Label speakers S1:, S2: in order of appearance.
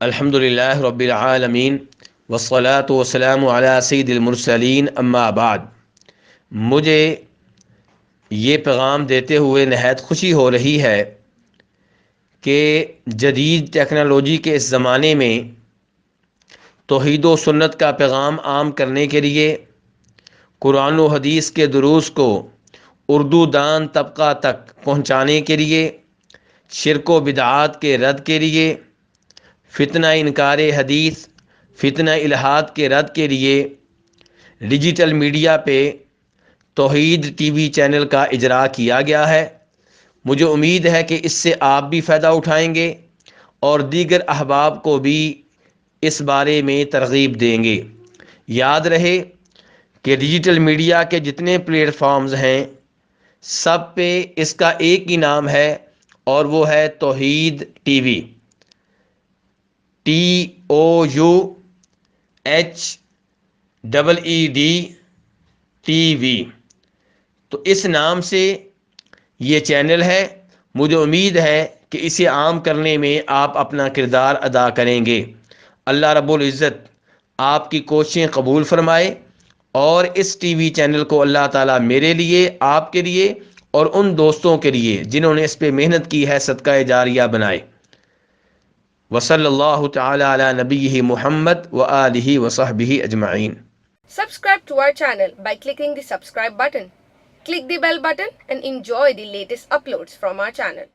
S1: الحمد للہ رب العالمین والصلاة والسلام علی سید المرسلین اما بعد۔ مجھے یہ پیغام دیتے ہوئے نہایت خوشی ہو رہی ہے کہ جدید ٹیکنالوجی کے اس زمانے میں توحید و سنت کا پیغام عام کرنے کے لیے قرآن و حدیث کے دروس کو اردو دان طبقہ تک پہنچانے کے لیے، شرک و بدعات کے رد کے لیے، فتنہ انکار حدیث، فتنہ الہاد کے رد کے لیے ڈیجیٹل میڈیا پہ توحید ٹی وی چینل کا اجرا کیا گیا ہے۔ مجھے امید ہے کہ اس سے آپ بھی فائدہ اٹھائیں گے اور دیگر احباب کو بھی اس بارے میں ترغیب دیں گے۔ یاد رہے کہ ڈیجیٹل میڈیا کے جتنے پلیٹ فارمز ہیں سب پہ اس کا ایک ہی نام ہے اور وہ ہے توحید T V, TOUHEED T V. تو اس نام سے یہ چینل ہے۔ مجھے امید ہے کہ اسے عام کرنے میں آپ اپنا کردار ادا کریں گے۔ اللہ رب العزت آپ کی کوششیں قبول فرمائے اور اس ٹی وی چینل کو اللہ تعالیٰ میرے لیے، آپ کے لیے اور ان دوستوں کے لیے جنہوں نے اس پہ محنت کی ہے صدقہ جاریہ بنائے۔ وصلی اللہ تعالی علی نبیہ محمد وآلہ وصحبہ اجمعین۔
S2: Subscribe to our channel by clicking the subscribe button. Click the bell button and enjoy the latest uploads from our channel.